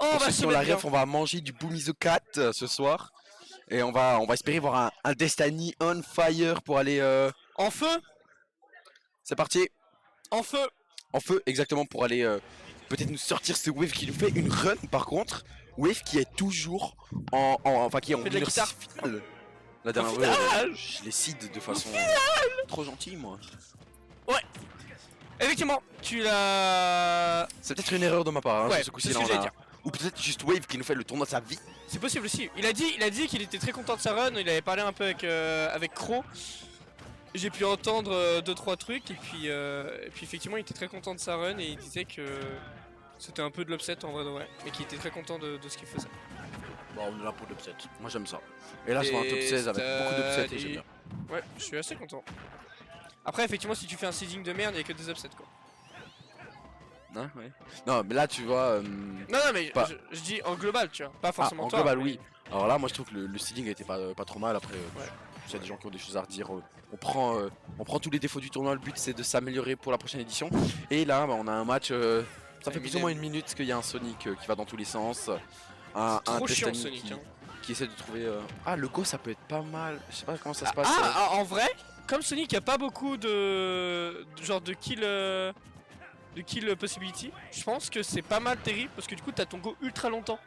Oh, on Pour va ceux se qui ont la mettre bien. ref, on va manger du Bumizo 4 ce soir. Et on va espérer voir un Destiny on fire pour aller... En feu. C'est parti. En feu. En feu, exactement, pour aller peut-être nous sortir ce wave qui nous fait une run par contre. Wave qui est toujours enfin qui est en Fait de la winner guitare. finale. La dernière finale. fois, je les cide de façon trop gentille moi. Effectivement, tu l'as... C'est peut-être une erreur de ma part, hein, Ouais, sur ce coup-ci, c'est ce là, que on j'allais a- dire. Ou peut-être juste Wave qui nous fait le tournoi de sa vie. C'est possible aussi. Il a dit qu'il était très content de sa run. Il avait parlé un peu avec Crow. J'ai pu entendre 2-3 trucs et puis effectivement il était très content de sa run et il disait que c'était un peu de l'upset en vrai de vrai, mais qu'il était très content de ce qu'il faisait. Bon, on est là pour l'upset. Moi j'aime ça. Et là, sur un top 16 avec beaucoup d'upset et j'aime bien. Ouais, je suis assez content. Après, effectivement, si tu fais un seeding de merde, il y a que des upsets quoi. Hein, ouais. Non, mais là, tu vois. Non, mais pas- je dis en global, tu vois, pas forcément en toi. global, mais- oui. Alors là, moi je trouve que le seeding était pas trop mal. Après, Ouais. s'il y a des gens qui ont des choses à redire, on prend tous les défauts du tournoi. Le but c'est de s'améliorer pour la prochaine édition. Et là, bah, on a un match. Ça fait plus ou moins une minute qu'il y a un Sonic qui va dans tous les sens. Un Trop chiant Destiny Sonic. Hein. qui essaie de trouver. Ah, le go, ça peut être pas mal. Je sais pas comment ça se passe. En vrai, comme Sonic a pas beaucoup genre de kill possibility, je pense que c'est pas mal terrible parce que du coup t'as ton go ultra longtemps.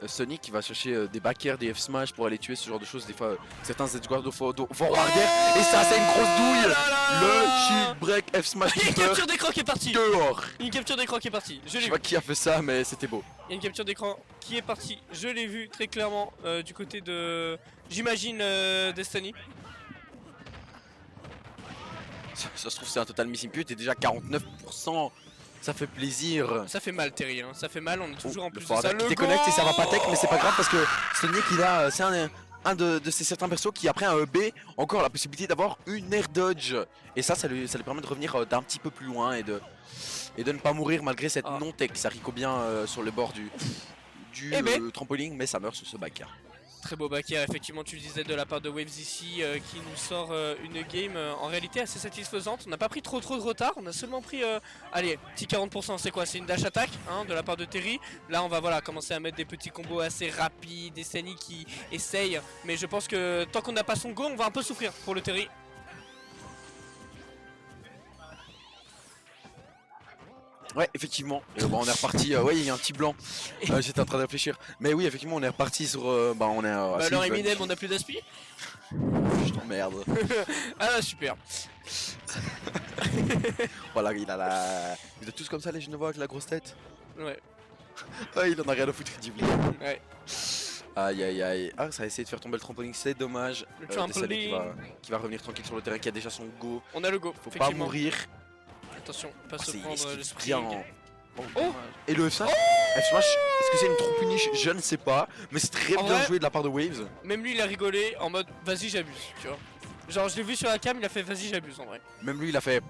Sonic qui va chercher des backers, des F-Smash pour aller tuer ce genre de choses. Des fois, certains Z-Guard forwarder. Et ça, c'est une grosse douille. Le shield break F-Smash Il y a une Keeper capture d'écran qui est partie. dehors. Une capture d'écran qui est partie. Je Je l'ai sais vu. pas qui a fait ça, mais c'était beau. Il y a une capture d'écran qui est partie. Je l'ai vu très clairement du côté de, j'imagine, Destiny. Ça se trouve, c'est un total missing put. Et déjà 49%. Ça fait plaisir. Ça fait mal, Terry. Hein. Ça fait mal. On est toujours en Le plus de forwarder ça. qui Le déconnecte et ça va pas tech, go mais c'est pas grave parce que Sonic, c'est un de ces certains persos qui, après un EB, a encore la possibilité d'avoir une air dodge. Et ça lui permet de revenir d'un petit peu plus loin et de ne pas mourir malgré cette Ah. non-tech. Ça rico bien sur le bord du Eh ben. trampoline, mais ça meurt sur ce backer. Très beau backer, effectivement, tu le disais de la part de Waves ici, qui nous sort une game en réalité assez satisfaisante. On n'a pas pris trop de retard, on a seulement pris, allez, petit 40%, c'est quoi? C'est une dash attack hein, de la part de Terry. Là, on va voilà, commencer à mettre des petits combos assez rapides, des Sani qui essayent. Mais je pense que tant qu'on n'a pas son go, on va un peu souffrir pour le Terry. Ouais, effectivement. Bon, on est reparti. Ouais, il y a un petit blanc. J'étais en train de réfléchir. Mais oui, effectivement, on est reparti sur. On est. Alors Eminem, on a plus d'aspi. Je t'emmerde. Ah super. Voilà, il a tous comme ça les Genevois avec la grosse tête. Ouais, Ouais, il en a rien à foutre, il dit oui. ouais. Aïe aïe aïe. Ah, ça a essayé de faire tomber le trampoline, c'est dommage. Le Dessani trampoline. qui va revenir tranquille sur le terrain, qui a déjà son go. On a le go, Faut pas effectivement. mourir. Attention, pas Ah, se c'est prendre le bien spring. en- Oh. Et le F5 F-Smash, est-ce que c'est une trop punish? Je ne sais pas. Mais c'est très En bien vrai- joué de la part de Waves. Même lui il a rigolé en mode vas-y j'abuse, tu vois. Genre je l'ai vu sur la cam, il a fait vas-y j'abuse en vrai. Même lui, il a fait. Non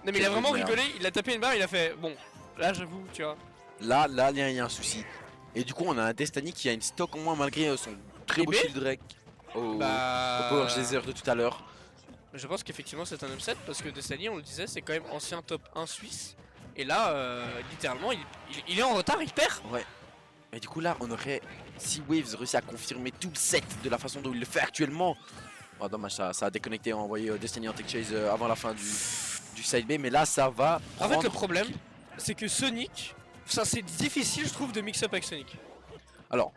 mais il a Quel vraiment jeu de merde. rigolé, il a tapé une barre, il a fait bon, là j'avoue, tu vois. Là, il y a un souci. Et du coup, on a un Destiny qui a une stock en moins malgré son très beau Eh ben. shield break au Bah. Power Geyser de tout à l'heure. Je pense qu'effectivement c'est un upset parce que Destiny, on le disait, c'est quand même ancien top 1 suisse. Et là, littéralement, il est en retard, il perd. Ouais. Et du coup, là, on aurait. Si Waves réussit à confirmer tout le set de la façon dont il le fait actuellement. Oh, dommage, ça a déconnecté, a envoyé Destiny en tech chase avant la fin du side B. Mais là, ça va. En fait, prendre- le problème, c'est que Sonic, ça c'est difficile, je trouve, de mix up avec Sonic. Alors,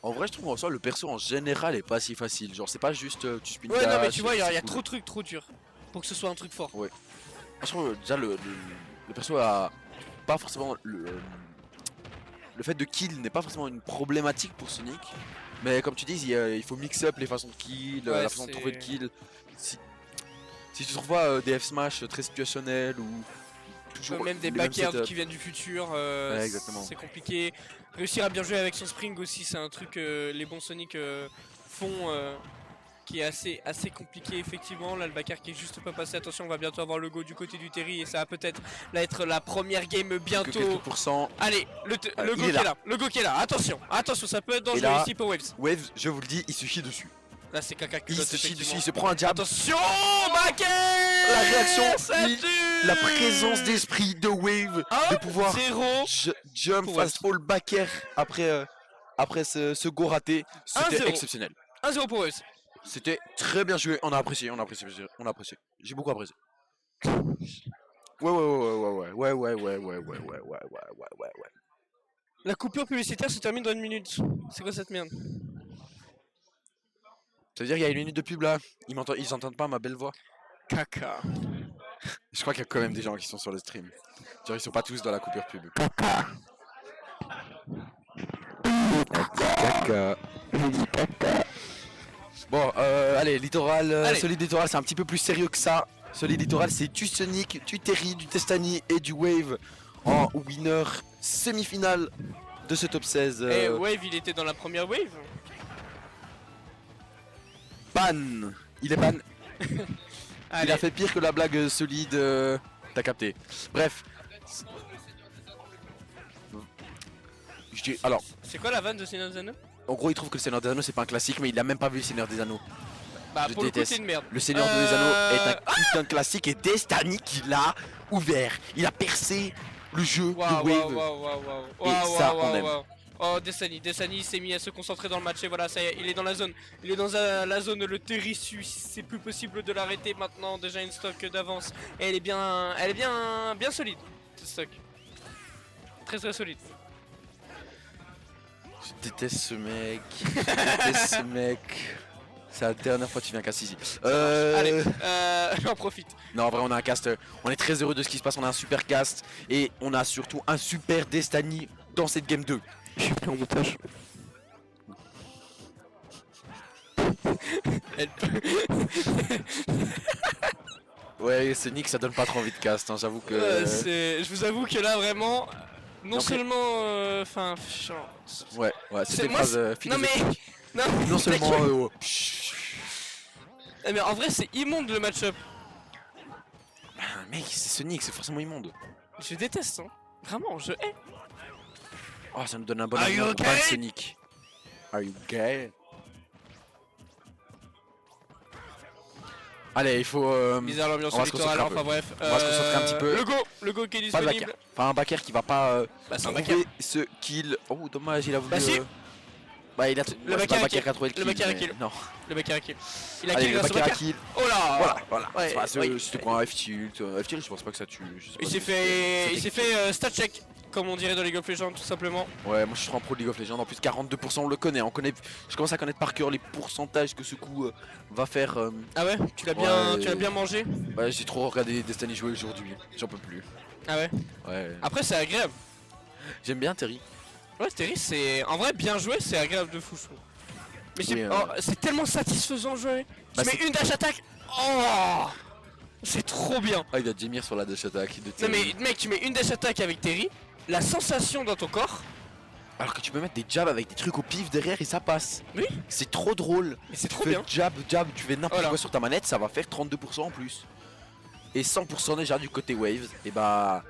en vrai, je trouve en soi, le perso en général est pas si facile. Genre, c'est pas juste tu spin Ouais, non, mais dash, tu vois, il y c'est a cool. trop de trucs trop durs pour que ce soit un truc fort. Je trouve déjà le perso a pas forcément le fait de kill n'est pas forcément une problématique pour Sonic. Mais comme tu dis, il faut mix up les façons de kill, Ouais, la façon de c'est- trouver le kill. Si tu trouves des F-Smash très situationnels ou toujours Même des les mêmes backers setups. qui viennent du futur, Ouais, exactement. c'est compliqué. Réussir à bien jouer avec son spring aussi, c'est un truc que les bons Sonic font, qui est assez compliqué effectivement. Là, le backer qui est juste pas passé. Attention, on va bientôt avoir le go du côté du Terry et ça va peut-être là être la première game Que bientôt. quelques pourcents. Allez, le Ah, go il qui est est là, le go qui est là. Attention, attention, ça peut être dangereux là- ici pour Waves. Waves, je vous le dis, il suffit dessus. Là c'est caca Il culotte se chie dessus, effectivement. il se prend un jab. Attention, Baker. La réaction, ça il- tue. La présence d'esprit de Wave de pouvoir 0. jump Pour fast fall back air après ce go raté, c'était 1-0. exceptionnel. 1-0 pour eux. C'était très bien joué, on a apprécié. J'ai beaucoup apprécié. Ouais. La coupure publicitaire se termine dans 1 minute. C'est quoi cette merde? Ça veut dire qu'il y a 1 minute de pub là. Ils entendent pas ma belle voix. Caca. Je crois qu'il y a quand même des gens qui sont sur le stream. Genre ils sont pas tous dans la coupure pub. Caca. Bon, allez, littoral, Allez. Solid Littoral, c'est un petit peu plus sérieux que ça. Solid Littoral, c'est du Sonic, du Terry, du Testani et du Wave en winner semi-finale de ce top 16. Et Wave, il était dans la première wave. Ban. Il est ban. Il Allez. a fait pire que la blague solide. T'as capté. Bref. Alors, C'est quoi la vanne de Seigneur des Anneaux? en gros, il trouve que le Seigneur des Anneaux c'est pas un classique, mais il a même pas vu le Seigneur des Anneaux. Bah Je pour le coup déteste. c'est une merde. Le Seigneur des Anneaux est un putain de classique et Destiny qui l'a ouvert. Il a percé le jeu Waouh, de waouh, Wave. waouh, waouh, waouh. Et Waouh, ça, waouh, on waouh, aime. waouh. Oh, Destiny s'est mis à se concentrer dans le match et voilà, ça y est, il est dans la zone. Il est dans la zone, le Terrissus, c'est plus possible de l'arrêter maintenant, déjà une stock d'avance. Et elle est bien solide, cette stock. Très solide. Je déteste ce mec. Ce mec. C'est la dernière fois que tu viens casser ici. Allez, j'en profite. Non, en vrai, on a un cast. On est très heureux de ce qui se passe. On a un super cast. Et on a surtout un super Destiny dans cette game 2. Je suis pris en otage. Ouais, Sonic, ça donne pas trop envie de cast. Hein. J'avoue que. Je vous avoue que là vraiment, non Après- seulement, Ouais, C'est- c'était une moi, phrase non philosophique. mais, non, Non seulement. t'inquiète. Mais en vrai c'est immonde le match-up. Mec, c'est Sonic, c'est forcément immonde. Je déteste, hein. Vraiment, je hais. Oh, ça nous donne un bon Are you amour. okay? Ban Sonic. Are you gay? Allez, il faut. Bizarre l'ambiance on va se électorale, concentrer un enfin bref. On va se concentrer un petit peu. Le go qui est Pas de disponible. backer. Enfin, un backer qui va pas Bah c'est un backer. trouver ce kill. Oh, dommage, il a voulu. Bah si. Bah, il a. Le ouais, c'est pas backer le a kill. backer qui a trouvé le kill. Le backer a mais kill. Non. Le backer a kill. Il a Allez, kill le grâce au backer a backer. kill. Oh là. Voilà. Ouais, ouais. C'était quoi un F-tilt? F-tilt, je pense pas que ça tue. Je sais pas Il si s'est c'était- fait stat check, comme on dirait dans League of Legends tout simplement. Ouais, moi je suis trop en pro de League of Legends. En plus, 42%, on le connaît. Je commence à connaître par cœur les pourcentages que ce coup va faire. Ah ouais, tu l'as bien mangé. Ouais, j'ai trop regardé Destiny jouer aujourd'hui. J'en peux plus. Ah ouais. Ouais. Après c'est agréable. J'aime bien Terry. Ouais, Terry c'est en vrai bien joué, c'est agréable de fou. Je trouve. Mais Oui, c'est tellement satisfaisant de jouer. Bah, Tu mets une dash attack. Oh, c'est trop bien. Ah, il y a Jemir sur la dash attack de Non Terry. mais mec, tu mets une dash attack avec Terry, la sensation dans ton corps, Alors que tu peux mettre des jabs avec des trucs au pif derrière et ça passe. Oui. C'est trop drôle. mais c'est Tu trop fais bien. jab, tu fais n'importe Voilà. quoi sur ta manette, ça va faire 32% en plus. Et 100% déjà du côté Waves. Et bah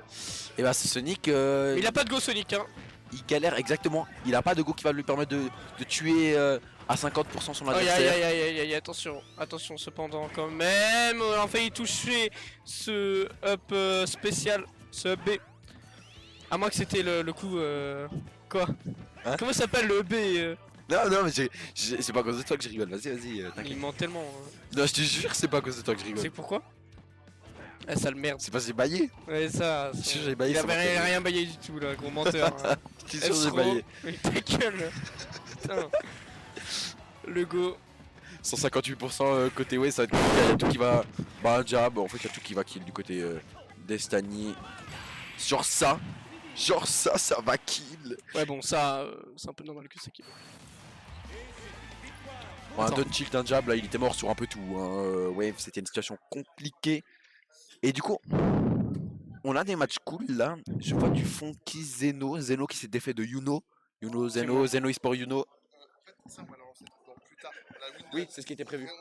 ce Sonic, Mais il a pas de Go Sonic hein. il galère exactement. Il a pas de go qui va lui permettre de tuer à 50% son Aïe adversaire. aïe, attention cependant quand même, on a failli toucher ce up spécial, ce up B. À moins que c'était le coup quoi Hein? comment ça s'appelle le B Non mais c'est pas à cause de toi que je rigole. Vas-y, Il t'inquiète. ment tellement. Non, je te jure, c'est pas à cause de toi que je rigole. C'est pourquoi? Ah sale merde. C'est parce que j'ai baillé. Ouais ça. Je suis sûr, j'ai baillé, Il ça avait m'a fait rire. rien baillé du tout là, gros menteur. Hein. Je suis sûr, j'ai Escroc. baillé. Mais ta gueule. Putain. Le go. 158% côté Waves, ça va être compliqué. Il y a tout qui va. Bah, un jab. En fait, il y a tout qui va kill du côté Destiny. Genre ça, ça va kill. Ouais bon ça c'est un peu normal que ça kill. Bon, un Attends. down chill d'un jab, là, il était mort sur un peu tout. Hein. Wave, c'était une situation compliquée. Et du coup, on a des matchs cool là. Je vois du Funky Zeno qui s'est défait de Yuno. moi. Zeno eSport Yuno. Ça, on va l'avancer plus tard. La win Oui, match. c'est ce qui était prévu. Du coup,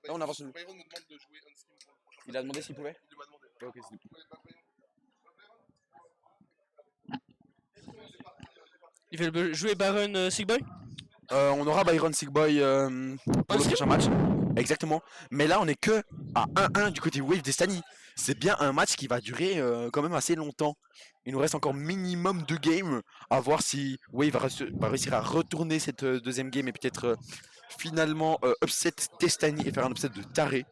Là, on avance une- Byron me demande de jouer on-stream pour le prochain. Il a demandé s'il pouvait. Il m'a demandé. Ok, Ouais, bah, Byron. Il veut jouer Baron Sick Boy? On aura Byron Sickboy pour le stream prochain match. Exactement. Mais là, on est que à 1-1 du côté Wave Destiny. C'est bien un match qui va durer quand même assez longtemps. Il nous reste encore minimum 2 games. À voir si Wave va réussir à retourner cette deuxième game et peut-être finalement upset Destiny et faire un upset de taré.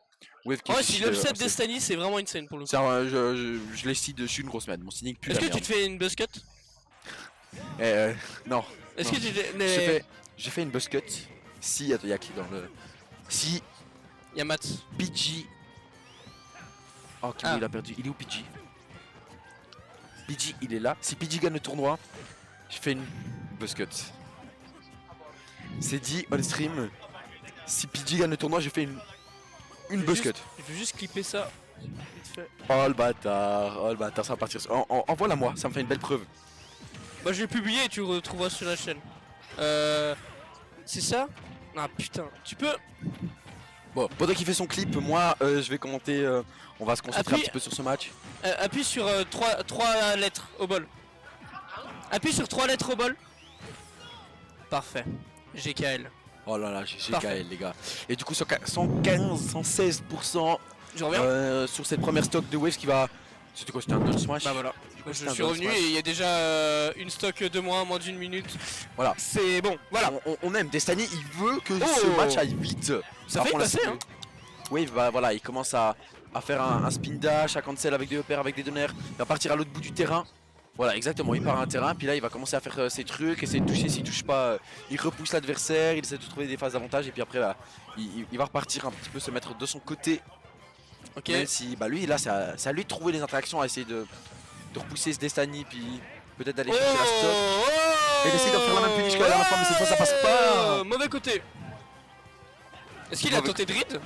Wave qui Ouais, est si juste, l'upset upset. Destiny, c'est vraiment insane pour le coup. C'est je l'ai cité dessus une grosse semaine. Mon cynique pue Est-ce la que tu merde. te fais une buzz cut? Non. Est-ce Non. que tu te... J'ai fait une buzz cut. Si, attends, il y a qui dans le. Si Y'a Matt. PG. Oh, Kimo, Ah. il a perdu. Il est où PG? PG, il est là. Si PG gagne le tournoi, je fais une buzz cut. C'est dit on stream. Si PG gagne le tournoi, je fais une buzz cut. Il faut juste clipper ça. Vite fait. Oh le bâtard, ça va partir. Envoie-la moi, ça me fait une belle preuve. Bah je l'ai publié et tu le retrouveras sur la chaîne. C'est ça? Ah putain, tu peux... Bon, pendant qu'il fait son clip, moi je vais commenter. On va se concentrer un Appuie- petit peu sur ce match. appuie sur 3 lettres au bol. Appuie sur 3 lettres au bol. Parfait. GKL. Oh là là, j'ai Parfait. GKL les gars. Et du coup, 115, 116% Je reviens. sur cette première stock de Waves qui va. C'était quoi? C'était un dodge smash? Bah voilà. Ouais, Je c'est un suis dodge revenu smash. et il y a déjà une stock de moins d'une minute. Voilà. C'est bon, voilà. On aime. Destiny, il veut que Oh. ce match aille vite. Ça fait Par contre, passer là, hein. Wave, bah voilà, il commence à faire un spin dash, à cancel avec des EPR, avec des donneurs. Il va partir à l'autre bout du terrain. Voilà, exactement, il part à un terrain, puis là il va commencer à faire ses trucs, essayer de toucher, s'il touche pas, il repousse l'adversaire, il essaie de trouver des phases d'avantage, et puis après bah, il va repartir un petit peu se mettre de son côté. Ok. Même si bah lui là c'est à lui de trouver les interactions, à essayer de repousser ce Destiny, puis peut-être d'aller chercher la stock. Oh. Et il essaie de refaire la même punish que la dernière fois, mais cette fois ça passe pas. Mauvais côté. Est-ce qu'il a Mauvais tenté de read?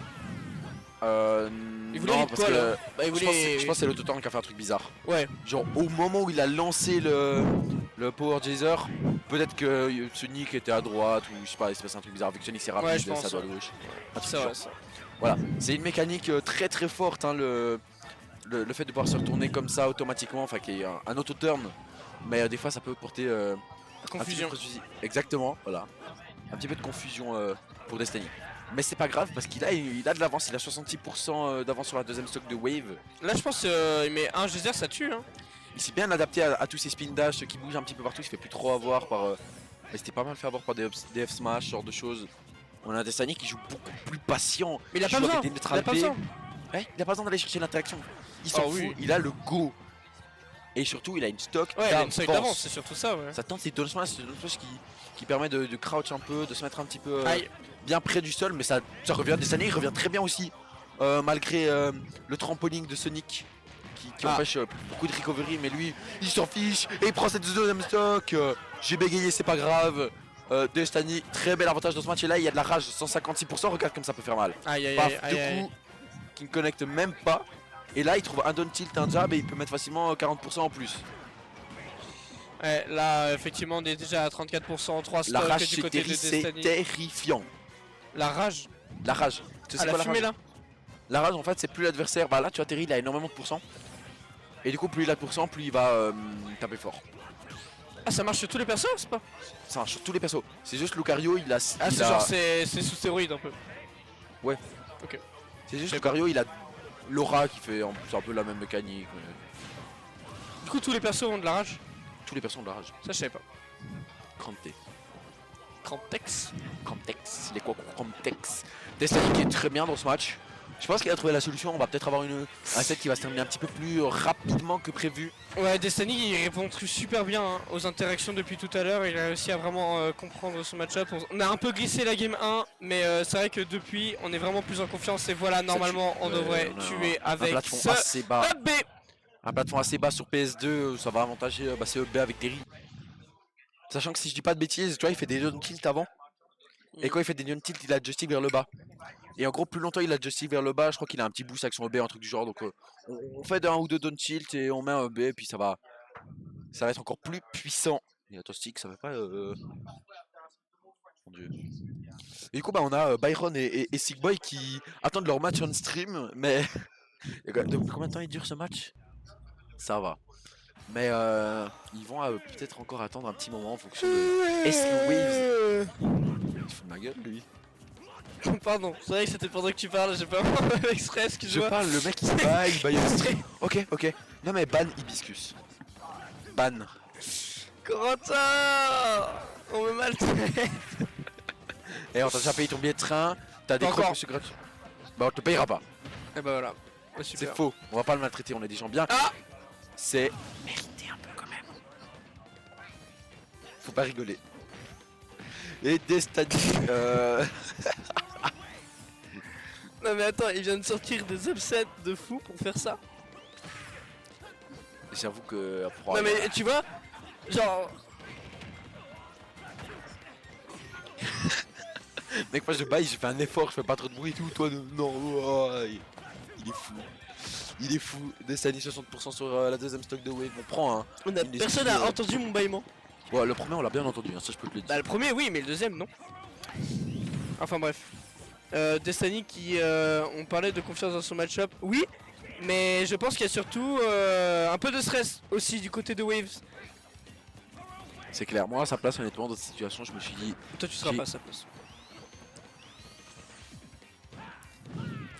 Il voulait non, read parce quoi que là? Bah il je pense, voulait... je pense que c'est l'autoturn qui a fait un truc bizarre. Ouais. Genre au moment où il a lancé le Power Jazer, peut-être que Sonic était à droite ou je sais pas, il s'est passé un truc bizarre vu que Sonic c'est rapide, Ouais, je pense, ça doit à ouais. gauche. Un truc C'est du vrai genre. ça. Voilà, c'est une mécanique très très forte, hein, le fait de pouvoir se retourner comme ça automatiquement, enfin qui est un auto-turn, mais des fois ça peut porter un Confusion. petit peu de confusion. Exactement, voilà. Un petit peu de confusion pour Destiny. Mais c'est pas grave parce qu'il a de l'avance, il a 66% d'avance sur la deuxième stock de Wave. Là je pense mais un geyser ça tue hein. Il s'est bien adapté à tous ces spin dash qui bougent un petit peu partout, il se fait plus trop avoir par... mais c'était pas mal fait avoir par des F smash, ce genre de choses. On a un Destiny qui joue beaucoup plus patient. Mais il a qui pas joue besoin. avec des Il a pas neutralités. besoin. Ouais, il a pas besoin d'aller chercher l'interaction. Il s'en Ah fout, oui. il a le go. Et surtout, il a une stock Ouais, il a une seuil d'avance. d'avance, c'est surtout ça ouais. Ça tente ses down smash, c'est une smash qui permet de crouch un peu, de se mettre un petit peu Aïe. bien près du sol, mais ça revient Destiny, il revient très bien aussi. Malgré le trampoline de Sonic qui empêche beaucoup de recovery, mais lui il s'en fiche et il prend cette deuxième stock. J'ai bégayé, c'est pas grave. Destiny, très bel avantage dans ce match, et là il y a de la rage, 156%, regarde comme ça peut faire mal. Aïe aïe Paf, aïe aïe, deux aïe. coups qui ne connectent même pas, et là il trouve un down tilt, un jab, et il peut mettre facilement 40% en plus. Ouais, là effectivement on est déjà à 34% 3 La stocks rage du c'est côté de c'est Destiny. terrifiant. La rage. La rage. Tu sais Ah quoi, la fumée rage là. La rage en fait c'est plus l'adversaire, bah là tu as Terry, il a énormément de pourcents. Et du coup plus il a de pourcents, plus il va taper fort. Ah ça marche sur tous les persos c'est pas? Ça marche sur tous les persos. C'est juste Lucario, il a... Ah il c'est a- genre c'est sous stéroïde un peu. C'est juste Lucario, il a l'aura qui fait c'est un peu la même mécanique. Mais Du coup tous les persos ont de la rage. tous les persos ont de la rage. Ça je savais pas. Cramté. Cramtex. Cramtex, les quoi Cramtex. Destiny qui est très bien dans ce match. Je pense qu'il a trouvé la solution, on va peut-être avoir un set qui va se terminer un petit peu plus rapidement que prévu. Ouais Destiny il répond super bien hein, aux interactions depuis tout à l'heure. Il a réussi à vraiment comprendre son match-up. On a un peu glissé la game 1 mais c'est vrai que depuis on est vraiment plus en confiance et voilà normalement on devrait on a tuer un avec plafond ce assez bas. UB. Un plafond assez bas sur PS2, ça va avantager CEB avec Terry. Sachant que si je dis pas de bêtises, tu vois, il fait des down tilt avant. Et quand il fait des down tilt, il a joystick vers le bas. Et en gros, plus longtemps il a joystick vers le bas, je crois qu'il a un petit boost avec son EB, un truc du genre. Donc on fait un ou deux down tilt et on met un EB, et puis ça va être encore plus puissant. Et attends, stick, ça va pas. Mon dieu. Et du coup, bah, on a Byron et Sickboy qui attendent leur match on stream, mais. Depuis combien de temps il dure ce match? Ça va. Mais ils vont peut-être encore attendre un petit moment en fonction de... Est-ce que Waves... Il se fout de ma gueule lui. Pardon, c'est vrai que c'était pendant que tu parles, j'ai pas vraiment exprès, Je excuse-moi. parle, le mec il se bat, il baille le stream. Ok. Non mais ban Hibiscus. Ban. Corentin, on me maltraite. Et on t'a déjà payé ton billet de train, t'as des Pas encore. crocs monsieur gratuit. Bah on te payera pas. Et bah voilà. Ouais, C'est super. faux, on va pas le maltraiter, on est des gens bien. Ah, C'est mérité un peu quand même. Faut pas rigoler. Et Destiny, non mais attends, il vient de sortir des upsets de fou pour faire ça. j'avoue que... Non mais tu vois, genre... Mec, moi je baille, je fais un effort, je fais pas trop de bruit et tout. Toi, non, oh, il est fou. Il est fou. Destiny 60% sur la deuxième stock de Wave. On prend hein. Personne a entendu mon bâillement. Ouais, le premier on l'a bien entendu, hein, ça je peux te le dire. Bah le premier oui, mais le deuxième non. Enfin bref. Destiny qui, on parlait de confiance dans son match-up, oui. Mais je pense qu'il y a surtout un peu de stress aussi du côté de Waves. C'est clair, moi à sa place, honnêtement, dans cette situation, je me suis dit. Toi tu seras J'ai- pas à sa place.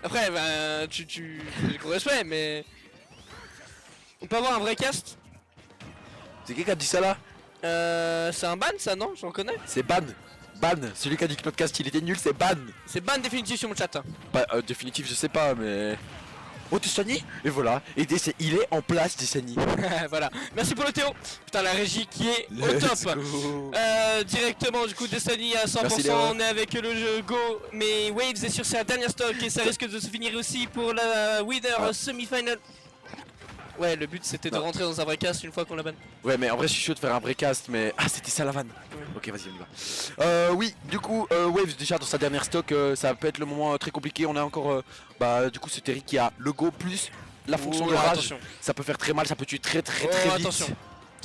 Après, bah, tu le gros respect, mais... On peut avoir un vrai cast. C'est qui a dit ça là? C'est un ban ça non? J'en connais. C'est Ban. Ban, celui qui a dit que notre cast il était nul, c'est Ban. C'est ban définitif sur mon chat. Pas définitif, je sais pas, mais. Oh, Destiny. Et voilà, et il est en place, Destiny. Voilà. Merci pour le Théo. Putain la régie qui est au Let's top. go. Directement du coup Destiny à 100%, Merci, Léo. on est avec le jeu Go, mais Waves est sur sa dernière stock et ça risque de se finir aussi pour la winner Ah. semi-final. Ouais, le but c'était de Non. rentrer dans un vrai cast une fois qu'on l'a ban. Ouais, mais en vrai, je suis chaud de faire un vrai cast, mais. Ah, c'était ça la vanne. Ouais. Ok, vas-y, on y va. Oui, du coup, Waves, déjà dans sa dernière stock, ça peut être le moment très compliqué. On a encore. Bah, du coup, c'est Terry qui a le go plus la fonction Oh, de rage. attention. Ça peut faire très mal, ça peut tuer très Oh, vite. attention.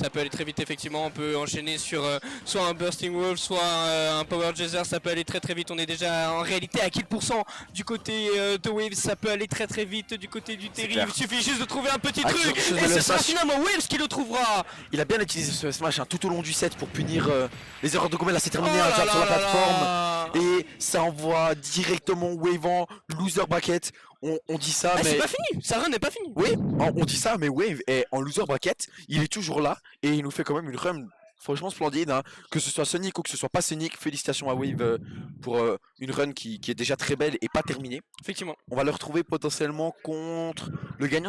Ça peut aller très vite effectivement, on peut enchaîner sur soit un Bursting Wolf, soit un Power Geyser, ça peut aller très vite, on est déjà en réalité à kill % du côté de Waves, ça peut aller très vite du côté du Terry, clair. il suffit juste de trouver un petit Ah, truc, je et le ce sera sache. finalement Waves qui le trouvera. Il a bien utilisé ce smash hein, tout au long du set pour punir les erreurs de Gomel. Là, c'est terminé Oh un là jab là sur la là plateforme. là. Et ça envoie directement Wave en loser bracket. On dit ça, Ah, mais. c'est pas fini, sa run n'est pas finie. Oui, on dit ça, mais Wave est en loser bracket, il est toujours là et il nous fait quand même une run franchement splendide. Hein. Que ce soit Sonic ou que ce soit pas Sonic, félicitations à Wave pour une run qui est déjà très belle et pas terminée. Effectivement. On va le retrouver potentiellement contre le gagnant de